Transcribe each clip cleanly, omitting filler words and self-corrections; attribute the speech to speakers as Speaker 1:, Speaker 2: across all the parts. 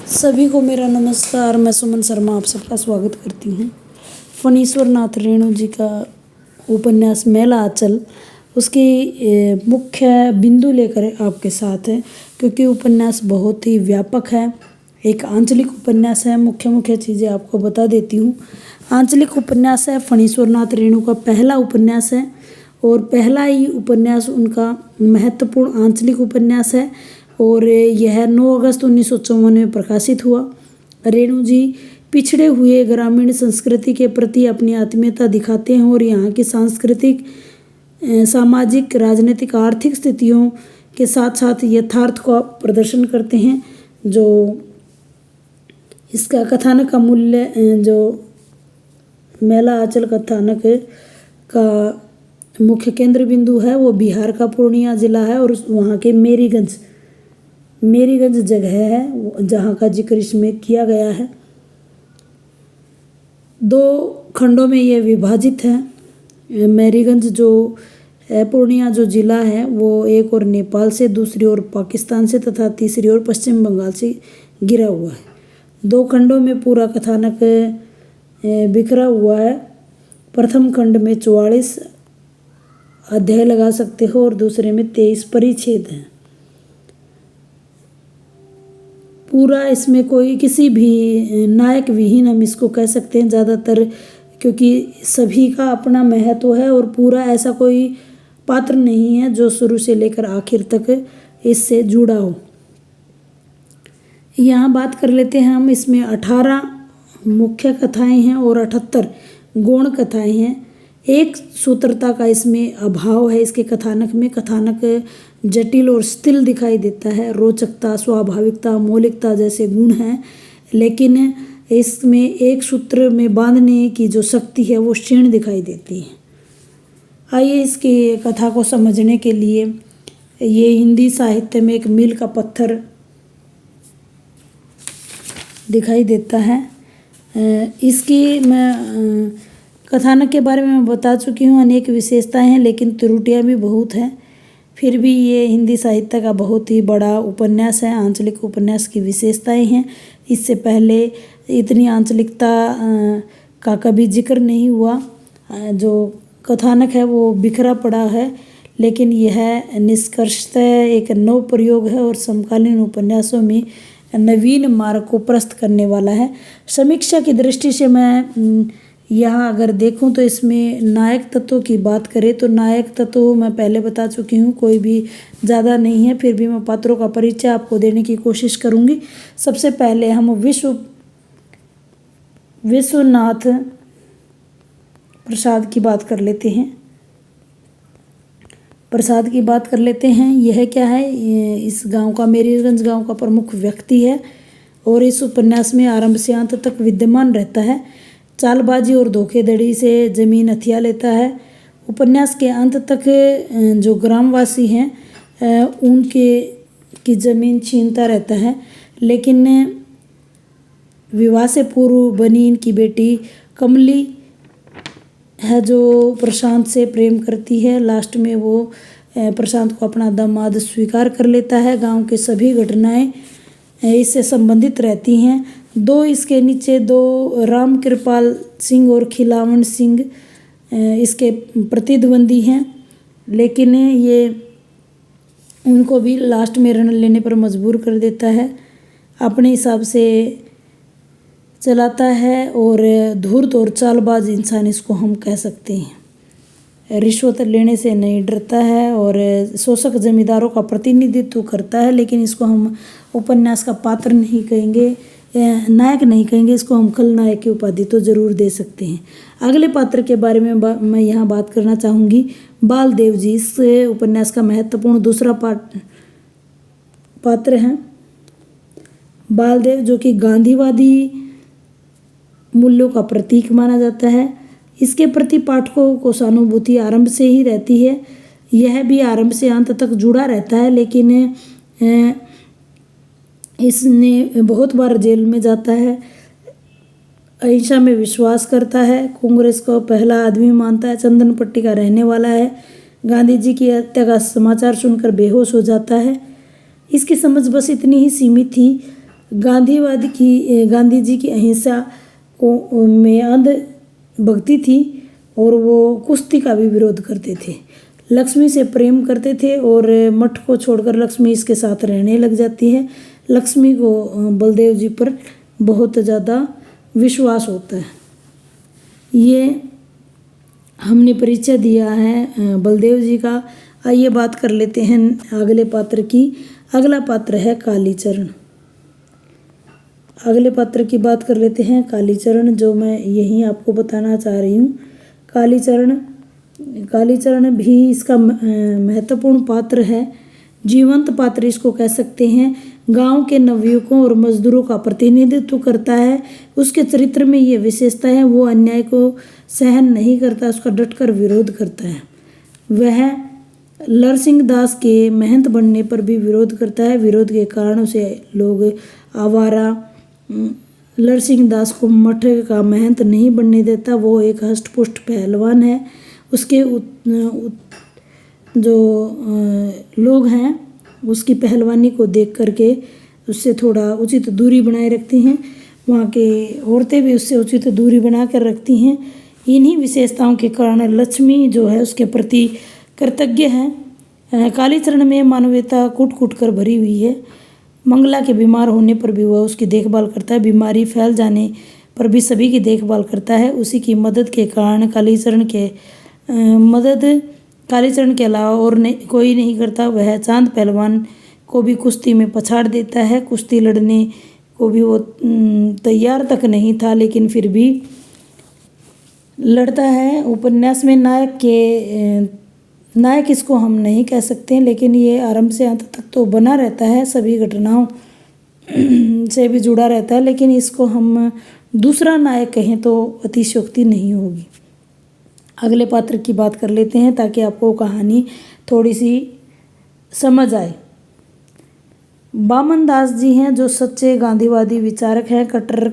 Speaker 1: सभी को मेरा नमस्कार। मैं सुमन शर्मा आप सबका स्वागत करती हूँ। फणीश्वर नाथ रेणु जी का उपन्यास मेला आंचल उसकी मुख्य बिंदु लेकर आपके साथ है, क्योंकि उपन्यास बहुत ही व्यापक है। एक आंचलिक उपन्यास है। मुख्य चीज़ें आपको बता देती हूँ। आंचलिक उपन्यास है, फणीश्वर नाथ रेणु का पहला उपन्यास है और पहला ही उपन्यास उनका महत्वपूर्ण आंचलिक उपन्यास है और यह 9 अगस्त 1954 में प्रकाशित हुआ। रेणु जी पिछड़े हुए ग्रामीण संस्कृति के प्रति अपनी आत्मीयता दिखाते हैं और यहाँ की सांस्कृतिक, सामाजिक, राजनीतिक, आर्थिक स्थितियों के साथ साथ यथार्थ का प्रदर्शन करते हैं। जो इसका कथानक का मूल्य, जो मेला आंचल कथानक का मुख्य केंद्र बिंदु है वो बिहार का पूर्णिया जिला है और वहाँ के मेरीगंज जगह है जहाँ का जिक्र इसमें किया गया है। 2 खंडों में ये विभाजित है। मेरीगंज जो है, पूर्णिया जो जिला है वो एक और नेपाल से, दूसरी ओर पाकिस्तान से तथा तीसरी ओर पश्चिम बंगाल से घिरा हुआ है। 2 खंडों में पूरा कथानक बिखरा हुआ है। प्रथम खंड में 44 अध्याय लगा सकते हो और दूसरे में 23 परिच्छेद हैं। पूरा इसमें कोई किसी भी नायक विहीन हम इसको कह सकते हैं ज़्यादातर, क्योंकि सभी का अपना महत्व है और पूरा ऐसा कोई पात्र नहीं है जो शुरू से लेकर आखिर तक इससे जुड़ा हो। यहाँ बात कर लेते हैं हम। इसमें 18 मुख्य कथाएं हैं और 78 गौण कथाएं हैं। एक सूत्रता का इसमें अभाव है। इसके कथानक में कथानक जटिल और स्थिर दिखाई देता है। रोचकता, स्वाभाविकता, मौलिकता जैसे गुण हैं, लेकिन इसमें एक सूत्र में बांधने की जो शक्ति है वो क्षीण दिखाई देती है। आइए इसकी कथा को समझने के लिए, ये हिंदी साहित्य में एक मील का पत्थर दिखाई देता है। इसकी मैं कथानक के बारे में मैं बता चुकी हूँ। अनेक विशेषताएं हैं लेकिन त्रुटियाँ भी बहुत हैं। फिर भी ये हिंदी साहित्य का बहुत ही बड़ा उपन्यास है। आंचलिक उपन्यास की विशेषताएं हैं। इससे पहले इतनी आंचलिकता का कभी जिक्र नहीं हुआ। जो कथानक है वो बिखरा पड़ा है, लेकिन यह निष्कर्षतः एक नव प्रयोग है और समकालीन उपन्यासों में नवीन मार्ग को प्रस्तुत करने वाला है। समीक्षा की दृष्टि से मैं यहाँ अगर देखूं तो इसमें नायक तत्वों की बात करें तो नायक तत्व मैं पहले बता चुकी हूँ, कोई भी ज़्यादा नहीं है। फिर भी मैं पात्रों का परिचय आपको देने की कोशिश करूँगी। सबसे पहले हम विश्वनाथ प्रसाद की बात कर लेते हैं। यह क्या है? इस गांव का, मेरीगंज गांव का प्रमुख व्यक्ति है और इस उपन्यास में आरंभ से अंत तक विद्यमान रहता है। चालबाजी और धोखेधड़ी से जमीन हथिया लेता है। उपन्यास के अंत तक जो ग्रामवासी हैं उनके की जमीन छीनता रहता है, लेकिन विवाह से पूर्व बनी इनकी बेटी कमली है जो प्रशांत से प्रेम करती है। लास्ट में वो प्रशांत को अपना दामाद स्वीकार कर लेता है। गांव के सभी घटनाएं इससे संबंधित रहती हैं। इसके नीचे 2 राम कृपाल सिंह और खिलावन सिंह इसके प्रतिद्वंदी हैं, लेकिन ये उनको भी लास्ट में रण लेने पर मजबूर कर देता है। अपने हिसाब से चलाता है और धूर्त और चालबाज इंसान इसको हम कह सकते हैं। रिश्वत लेने से नहीं डरता है और शोषक जमींदारों का प्रतिनिधित्व करता है, लेकिन इसको हम उपन्यास का पात्र नहीं कहेंगे, नायक नहीं कहेंगे, इसको हम खलनायक की उपाधि तो जरूर दे सकते हैं। अगले पात्र के बारे में मैं यहाँ बात करना चाहूँगी। बालदेव जी इस उपन्यास का महत्वपूर्ण दूसरा पात्र हैं। बालदेव जो कि गांधीवादी मूल्यों का प्रतीक माना जाता है। इसके प्रति पाठकों को सहानुभूति आरंभ से ही रहती है। यह भी आरंभ से अंत तक जुड़ा रहता है, लेकिन इसने बहुत बार जेल में जाता है। अहिंसा में विश्वास करता है। कांग्रेस को पहला आदमी मानता है। चंदन पट्टी का रहने वाला है। गांधी जी की हत्या का समाचार सुनकर बेहोश हो जाता है। इसकी समझ बस इतनी ही सीमित थी। गांधी जी की अहिंसा को में अंध भक्ति थी और वो कुश्ती का भी विरोध करते थे। लक्ष्मी से प्रेम करते थे और मठ को छोड़कर लक्ष्मी इसके साथ रहने लग जाती है। लक्ष्मी को बलदेव जी पर बहुत ज़्यादा विश्वास होता है। ये हमने परिचय दिया है बलदेव जी का। आइए बात कर लेते हैं अगले पात्र की। अगला पात्र है कालीचरण। अगले पात्र की बात कर लेते हैं कालीचरण, जो मैं यहीं आपको बताना चाह रही हूँ। कालीचरण भी इसका महत्वपूर्ण पात्र है, जीवंत पात्र इसको कह सकते हैं। गांव के नवयुवकों और मजदूरों का प्रतिनिधित्व करता है। उसके चरित्र में ये विशेषता है, वो अन्याय को सहन नहीं करता, उसका डटकर विरोध करता है। वह लरसिंह दास के महंत बनने पर भी विरोध करता है। विरोध के कारण उसे लोग आवारा लरसिंह दास को मठ का महंत नहीं बनने देता। वो एक हष्टपुष्ट पहलवान है। उसके जो लोग हैं उसकी पहलवानी को देख करके उससे थोड़ा उचित दूरी बनाए रखती हैं। वहाँ के औरतें भी उससे उचित दूरी बना कर रखती हैं। इन्हीं विशेषताओं के कारण लक्ष्मी जो है उसके प्रति कृतज्ञ है। कालीचरण में मानवता कूट कूट कर भरी हुई है। मंगला के बीमार होने पर भी वह उसकी देखभाल करता है। बीमारी फैल जाने पर भी सभी की देखभाल करता है। उसी की मदद के कारण कालीचरण के अलावा और कोई नहीं करता। वह चांद पहलवान को भी कुश्ती में पछाड़ देता है। कुश्ती लड़ने को भी वो तैयार तक नहीं था, लेकिन फिर भी लड़ता है। उपन्यास में नायक इसको हम नहीं कह सकते, लेकिन ये आरंभ से अंत तक तो बना रहता है, सभी घटनाओं से भी जुड़ा रहता है, लेकिन इसको हम दूसरा नायक कहें तो अतिशयोक्ति नहीं होगी। अगले पात्र की बात कर लेते हैं ताकि आपको कहानी थोड़ी सी समझ आए। बामन दास जी हैं जो सच्चे गांधीवादी विचारक हैं। कट्टर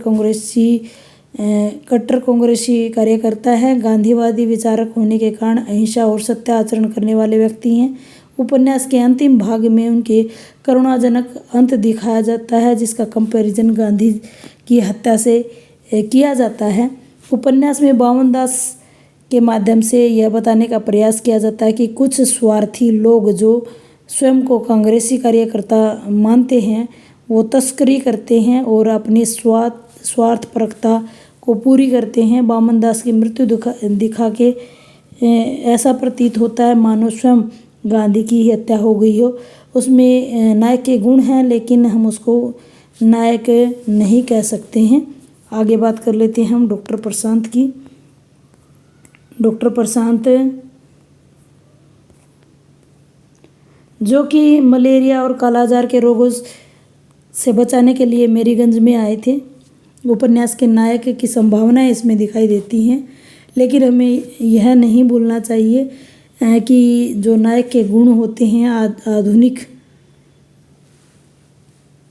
Speaker 1: कांग्रेसी कार्यकर्ता है। गांधीवादी विचारक होने के कारण अहिंसा और सत्य आचरण करने वाले व्यक्ति हैं। उपन्यास के अंतिम भाग में उनके करुणाजनक अंत दिखाया जाता है, जिसका कंपैरिजन गांधी की हत्या से किया जाता है। उपन्यास में बामन दास के माध्यम से यह बताने का प्रयास किया जाता है कि कुछ स्वार्थी लोग जो स्वयं को कांग्रेसी कार्यकर्ता मानते हैं, वो तस्करी करते हैं और अपनी स्वार्थपरकता को पूरी करते हैं। बामन दास की मृत्यु दिखा के ऐसा प्रतीत होता है मानो स्वयं गांधी की हत्या हो गई हो। उसमें नायक के गुण हैं, लेकिन हम उसको नायक नहीं कह सकते हैं। आगे बात कर लेते हैं हम डॉक्टर प्रशांत की। डॉक्टर प्रशांत जो कि मलेरिया और कालाजार के रोगों से बचाने के लिए मेरीगंज में आए थे। उपन्यास के नायक की संभावनाएं इसमें दिखाई देती हैं, लेकिन हमें यह नहीं भूलना चाहिए कि जो नायक के गुण होते हैं आधुनिक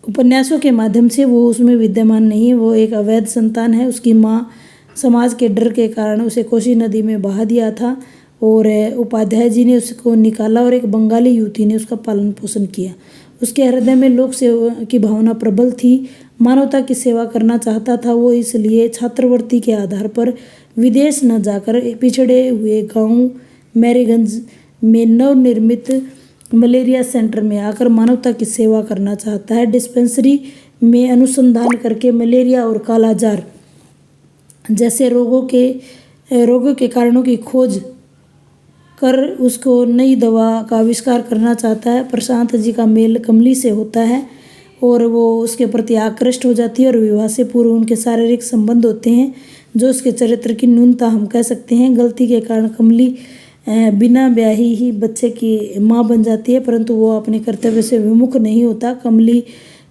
Speaker 1: उपन्यासों के माध्यम से वो उसमें विद्यमान नहीं है। वो एक अवैध संतान है। उसकी माँ समाज के डर के कारण उसे कोसी नदी में बहा दिया था और उपाध्याय जी ने उसको निकाला और एक बंगाली युवती ने उसका पालन पोषण किया। उसके हृदय में लोक सेवा की भावना प्रबल थी, मानवता की सेवा करना चाहता था वो, इसलिए छात्रवृत्ति के आधार पर विदेश न जाकर पिछड़े हुए गांव मेरीगंज में नवनिर्मित मलेरिया सेंटर में आकर मानवता की सेवा करना चाहता है। डिस्पेंसरी में अनुसंधान करके मलेरिया और कालाजार जैसे रोगों के कारणों की खोज कर उसको नई दवा का आविष्कार करना चाहता है। प्रशांत जी का मेल कमली से होता है और वो उसके प्रति आकृष्ट हो जाती है और विवाह से पूर्व उनके शारीरिक संबंध होते हैं, जो उसके चरित्र की न्यूनता हम कह सकते हैं। गलती के कारण कमली बिना ब्याही ही बच्चे की माँ बन जाती है, परंतु वो अपने कर्तव्य से विमुख नहीं होता। कमली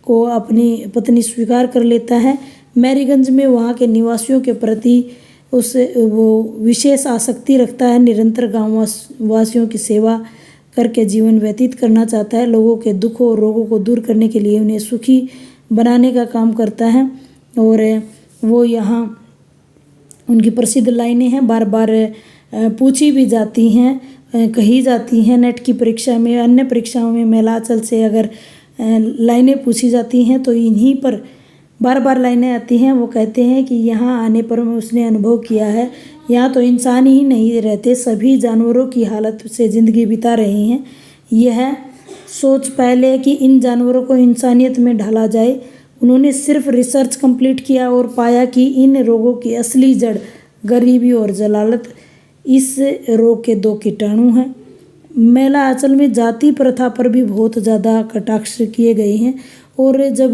Speaker 1: को अपनी पत्नी स्वीकार कर लेता है। मेरीगंज में वहाँ के निवासियों के प्रति वो विशेष आसक्ति रखता है। निरंतर गाँव वासियों की सेवा करके जीवन व्यतीत करना चाहता है। लोगों के दुखों और रोगों को दूर करने के लिए उन्हें सुखी बनाने का काम करता है। और वो यहाँ उनकी प्रसिद्ध लाइनें हैं, बार बार पूछी भी जाती हैं, कही जाती हैं नेट की परीक्षा में, अन्य परीक्षाओं में। मेलाचल से अगर लाइनें पूछी जाती हैं तो इन्हीं पर बार बार लाइनें आती हैं। वो कहते हैं कि यहाँ आने पर उसने अनुभव किया है, यहाँ तो इंसान ही नहीं रहते, सभी जानवरों की हालत से ज़िंदगी बिता रहे हैं। यह सोच पहले कि इन जानवरों को इंसानियत में ढाला जाए। उन्होंने सिर्फ रिसर्च कंप्लीट किया और पाया कि इन रोगों की असली जड़ गरीबी और जलालत। इस रोग के 2 कीटाणु हैं। मेला आंचल में जाति प्रथा पर भी बहुत ज़्यादा कटाक्ष किए गए हैं। और जब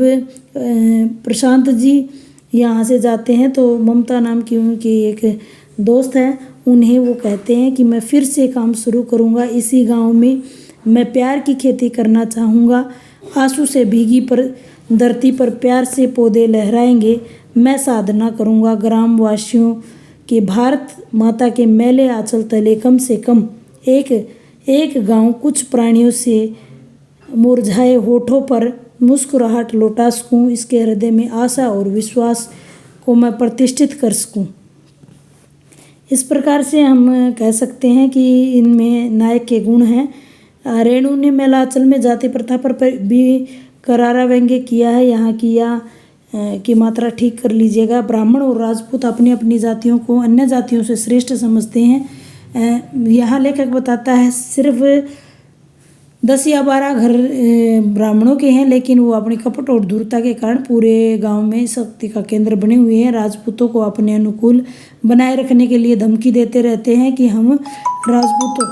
Speaker 1: प्रशांत जी यहाँ से जाते हैं तो ममता नाम की उनकी एक दोस्त है, उन्हें वो कहते हैं कि मैं फिर से काम शुरू करूँगा इसी गांव में, मैं प्यार की खेती करना चाहूँगा। आंसू से भीगी पर धरती पर प्यार से पौधे लहराएंगे। मैं साधना करूँगा ग्रामवासियों के भारत माता के मैले आंचल तले कम से कम एक गांव कुछ प्राणियों से मुरझाए होठों पर मुस्कुराहट लौटा सकूं, इसके हृदय में आशा और विश्वास को मैं प्रतिष्ठित कर सकूं। इस प्रकार से हम कह सकते हैं कि इनमें नायक के गुण हैं। रेणु ने मेला आंचल में जाति प्रथा पर भी करारा व्यंग्य किया है। यहाँ की मात्रा ठीक कर लीजिएगा। ब्राह्मण और राजपूत अपनी अपनी जातियों को अन्य जातियों से श्रेष्ठ समझते हैं। यहाँ लेखक बताता है सिर्फ 10 या 12 घर ब्राह्मणों के हैं, लेकिन वो अपनी कपट और धूर्तता के कारण पूरे गांव में शक्ति का केंद्र बने हुए हैं। राजपूतों को अपने अनुकूल बनाए रखने के लिए धमकी देते रहते हैं कि हम राजपूतों